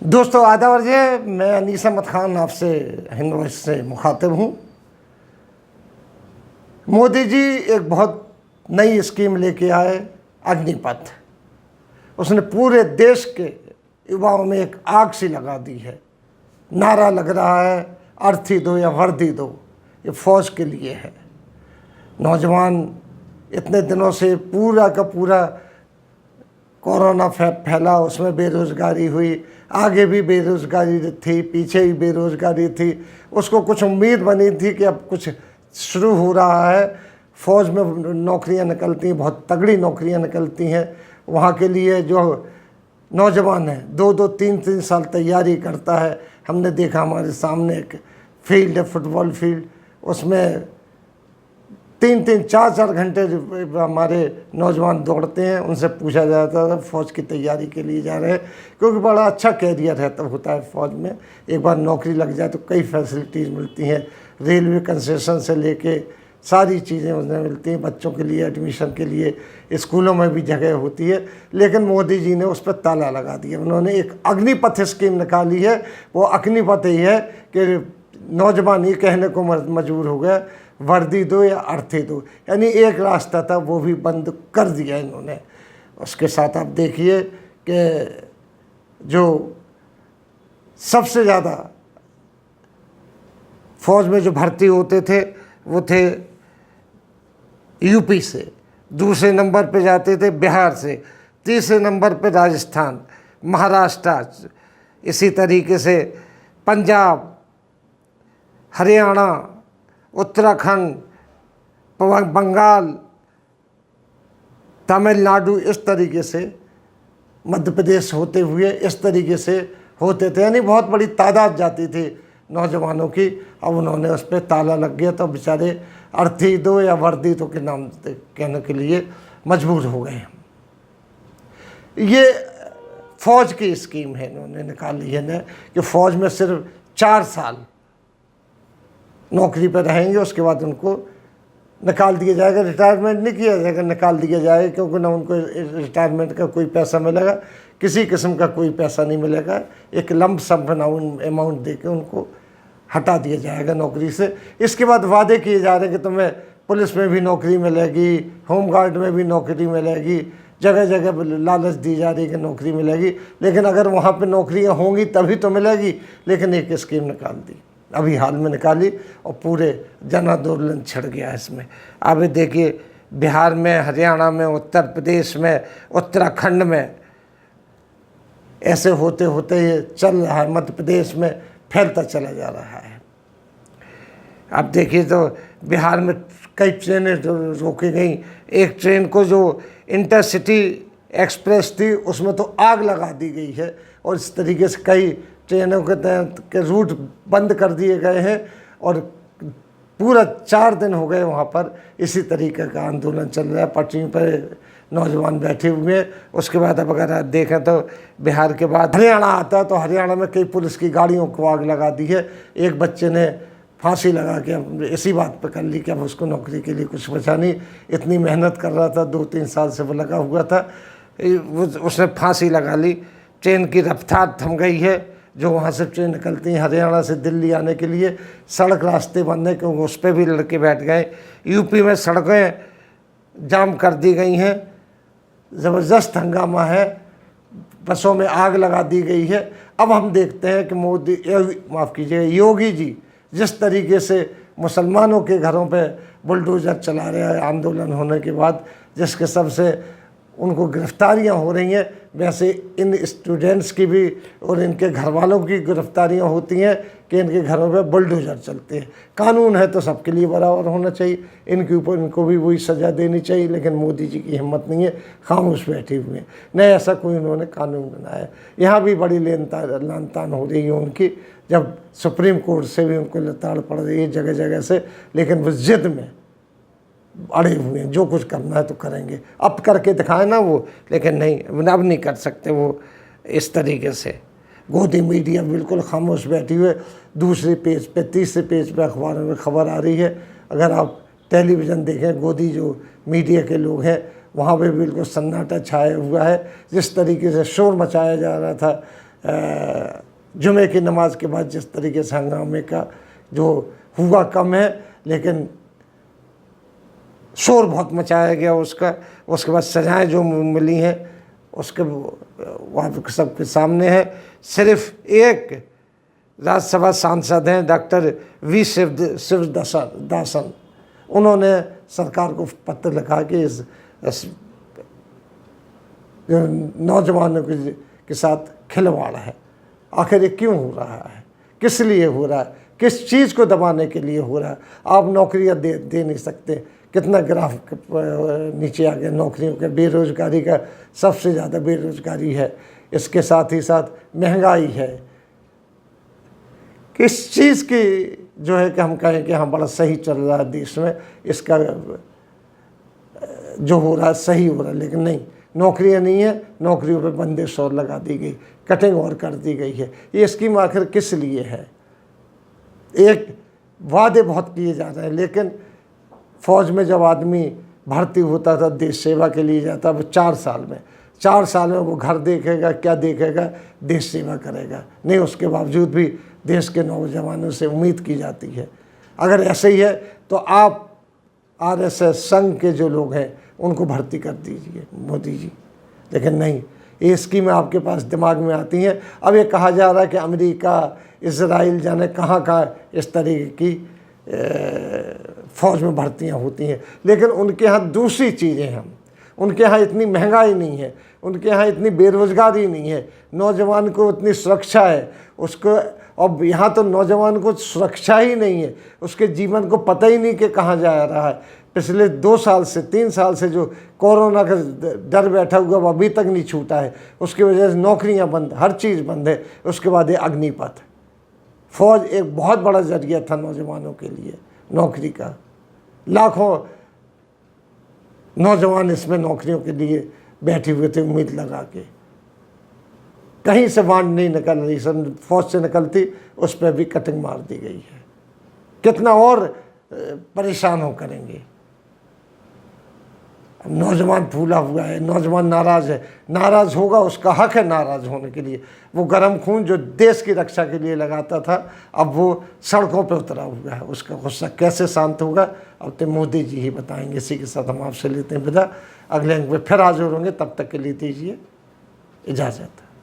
दोस्तों आदाब अर्ज़, मैं अनीस अहमद खान आपसे हिंद वॉइस से मुखातिब हूँ। मोदी जी एक बहुत नई स्कीम लेके आए, अग्निपथ। उसने पूरे देश के युवाओं में एक आग सी लगा दी है। नारा लग रहा है, अर्थी दो या वर्दी दो। ये फ़ौज के लिए है। नौजवान इतने दिनों से पूरा का पूरा कोरोना फैला, उसमें बेरोज़गारी हुई, आगे भी बेरोज़गारी थी, पीछे भी बेरोज़गारी थी। उसको कुछ उम्मीद बनी थी कि अब कुछ शुरू हो रहा है, फ़ौज में नौकरियां निकलती हैं, बहुत तगड़ी नौकरियां निकलती हैं। वहाँ के लिए जो नौजवान है 2-2, 3-3 साल तैयारी करता है। हमने देखा हमारे सामने एक फील्ड है, फुटबॉल फील्ड, उसमें 3-3, 4-4 घंटे हमारे नौजवान दौड़ते हैं। उनसे पूछा जाता है फ़ौज की तैयारी के लिए जा रहे हैं, क्योंकि बड़ा अच्छा कैरियर होता है फ़ौज में। एक बार नौकरी लग जाए तो कई फैसिलिटीज़ मिलती हैं, रेलवे कंसेशन से लेके सारी चीज़ें उसमें मिलती हैं। बच्चों के लिए एडमिशन के लिए स्कूलों में भी जगह होती है। लेकिन मोदी जी ने उस पर ताला लगा दिया। उन्होंने एक अग्निपथ स्कीम निकाली है। वो अग्निपथ ये है कि नौजवान ये कहने को मजबूर हो गया, वर्दी दो या अर्थी दो, यानी एक रास्ता था वो भी बंद कर दिया इन्होंने। उसके साथ आप देखिए कि जो सबसे ज़्यादा फ़ौज में जो भर्ती होते थे वो थे यूपी से, दूसरे नंबर पे जाते थे बिहार से, तीसरे नंबर पे राजस्थान, महाराष्ट्र, इसी तरीके से पंजाब, हरियाणा, उत्तराखंड, बंगाल, तमिलनाडु, इस तरीके से मध्य प्रदेश होते हुए इस तरीके से होते थे। यानी बहुत बड़ी तादाद जाती थी नौजवानों की। अब उन्होंने उस पर ताला लग गया तो बेचारे अर्थी दो या वर्दी दो के नाम कहने के लिए मजबूर हो गए। ये फ़ौज की स्कीम है, इन्होंने निकाली है ना कि फ़ौज में सिर्फ 4 साल नौकरी पर रहेंगे, उसके बाद उनको निकाल दिया जाएगा। रिटायरमेंट नहीं किया जाएगा, निकाल दिया जाएगा, क्योंकि ना उनको रिटायरमेंट का कोई पैसा मिलेगा, किसी किस्म का कोई पैसा नहीं मिलेगा। एक लंप सम अमाउंट दे के उनको हटा दिया जाएगा नौकरी से। इसके बाद वादे किए जा रहे हैं कि तुम्हें पुलिस में भी नौकरी मिलेगी, होम गार्ड में भी नौकरी मिलेगी, जगह जगह लालच दी जा रही है कि नौकरी मिलेगी। लेकिन अगर वहाँ पर नौकरियाँ होंगी तभी तो मिलेगी। लेकिन एक स्कीम निकाल दी, अभी हाल में निकाली, और पूरे जन आंदोलन छिड़ गया इसमें। अब देखिए बिहार में, हरियाणा में, उत्तर प्रदेश में, उत्तराखंड में, ऐसे होते होते ये चल रहा है। मध्य प्रदेश में फैलता चला जा रहा है। अब देखिए तो बिहार में कई ट्रेनें रोकी गई। एक ट्रेन को जो इंटरसिटी एक्सप्रेस थी उसमें तो आग लगा दी गई है, और इस तरीके से कई ट्रेनों के रूट बंद कर दिए गए हैं। और पूरा 4 दिन हो गए वहाँ पर इसी तरीके का आंदोलन चल रहा है। पटरियों पर नौजवान बैठे हुए हैं। उसके बाद अब अगर आप देखें तो बिहार के बाद हरियाणा आता है, तो हरियाणा में कई पुलिस की गाड़ियों को आग लगा दी है। एक बच्चे ने फांसी लगा के अब इसी बात पर कर ली कि अब उसको नौकरी के लिए कुछ बचा नहीं। इतनी मेहनत कर रहा था, 2-3 साल से वो लगा हुआ था, उसने फांसी लगा ली। ट्रेन की रफ्तार थम गई है। जो वहाँ से ट्रेन निकलती हैं हरियाणा से दिल्ली आने के लिए, सड़क रास्ते बंद हैं, क्योंकि उस पर भी लड़के बैठ गए। यूपी में सड़कें जाम कर दी गई हैं, ज़बरदस्त हंगामा है, बसों में आग लगा दी गई है। अब हम देखते हैं कि योगी जी जिस तरीके से मुसलमानों के घरों पे बुलडोज़र चला रहे हैं आंदोलन होने के बाद, जिसके सबसे उनको गिरफ्तारियां हो रही हैं, वैसे इन स्टूडेंट्स की भी और इनके घर वालों की गिरफ्तारियां होती हैं कि इनके घरों पे बुलडोज़र चलते हैं। कानून है तो सबके लिए बराबर होना चाहिए, इनके ऊपर इनको भी वही सज़ा देनी चाहिए। लेकिन मोदी जी की हिम्मत नहीं है, खामोश बैठे हुए हैं, नहीं ऐसा कोई उन्होंने कानून बनाया। यहाँ भी बड़ी लान तान हो रही है उनकी, जब सुप्रीम कोर्ट से भी उनको लताड़ पड़ रही है जगह जगह से। लेकिन वो ज़िद में अड़े हुए हैं, जो कुछ करना है तो करेंगे। अब करके दिखाए ना वो, लेकिन नहीं, अब नहीं कर सकते वो इस तरीके से। गोदी मीडिया बिल्कुल खामोश बैठी हुई। दूसरे पेज पे, तीसरे पेज पे अखबारों में खबर आ रही है। अगर आप टेलीविज़न देखें, गोदी जो मीडिया के लोग हैं वहाँ पे बिल्कुल सन्नाटा छाया हुआ है। जिस तरीके से शोर मचाया जा रहा था जुमे की नमाज के बाद जिस तरीके से हंगामे का जो हुआ कम है, लेकिन शोर बहुत मचाया गया उसका। उसके बाद सजाएं जो मिली हैं उसके वहाँ सबके सामने है। सिर्फ एक राज्यसभा सांसद हैं डॉक्टर वी शिवदासन, उन्होंने सरकार को पत्र लिखा कि इस जो नौजवानों के साथ खिलवाड़ है, आखिर ये क्यों हो रहा है, किस लिए हो रहा है, किस चीज़ को दबाने के लिए हो रहा है। आप नौकरियां दे नहीं सकते, कितना ग्राफ नीचे आ गया नौकरियों के, बेरोजगारी का सबसे ज़्यादा बेरोजगारी है, इसके साथ ही साथ महंगाई है। किस चीज़ की जो है कि हम कहें कि हाँ बड़ा सही चल रहा है देश में, इसका जो हो रहा है सही हो रहा है, लेकिन नहीं, नौकरियां नहीं है, नौकरियों पे बंदिश और लगा दी गई, कटिंग और कर दी गई है। ये स्कीम आखिर किस लिए है? एक वादे बहुत किए जा रहे हैं, लेकिन फौज में जब आदमी भर्ती होता था, देश सेवा के लिए जाता, वो 4 साल में वो घर देखेगा, क्या देखेगा, देश सेवा करेगा नहीं। उसके बावजूद भी देश के नौजवानों से उम्मीद की जाती है। अगर ऐसे ही है तो आप RSS संघ के जो लोग हैं उनको भर्ती कर दीजिए मोदी जी, लेकिन नहीं, ये स्कीमें आपके पास दिमाग में आती हैं। अब ये कहा जा रहा है कि अमेरिका, इजराइल जाने कहाँ इस तरीके की फ़ौज में भर्तियां होती हैं, लेकिन उनके यहाँ दूसरी चीज़ें हैं। उनके यहाँ इतनी महंगाई नहीं है, उनके यहाँ इतनी बेरोज़गारी नहीं है, नौजवान को इतनी सुरक्षा है उसको। अब यहाँ तो नौजवान को सुरक्षा ही नहीं है, उसके जीवन को पता ही नहीं कि कहाँ जा रहा है। पिछले 2 साल से 3 साल से जो कोरोना का डर बैठा हुआ वो अभी तक नहीं छूटा है, उसकी वजह से नौकरियाँ बंद, हर चीज़ बंद है। उसके बाद ये अग्निपथ, फौज एक बहुत बड़ा जरिया था नौजवानों के लिए नौकरी का। लाखों नौजवान इसमें नौकरियों के लिए बैठे हुए थे उम्मीद लगा के। कहीं से बांड नहीं निकल रही, सब फौज से निकलती, उस पर भी कटिंग मार दी गई है। कितना और परेशान हो करेंगे। नौजवान फूला हुआ है, नौजवान नाराज़ है, नाराज़ होगा, उसका हक है नाराज़ होने के लिए। वो गर्म खून जो देश की रक्षा के लिए लगाता था, अब वो सड़कों पे उतरा हुआ है। उसका गुस्सा कैसे शांत होगा, अब तो मोदी जी ही बताएंगे। इसी के साथ हम आपसे लेते हैं विदा, अगले अंक में फिर हाजिर होंगे। तब तक के लिए दीजिए इजाज़त।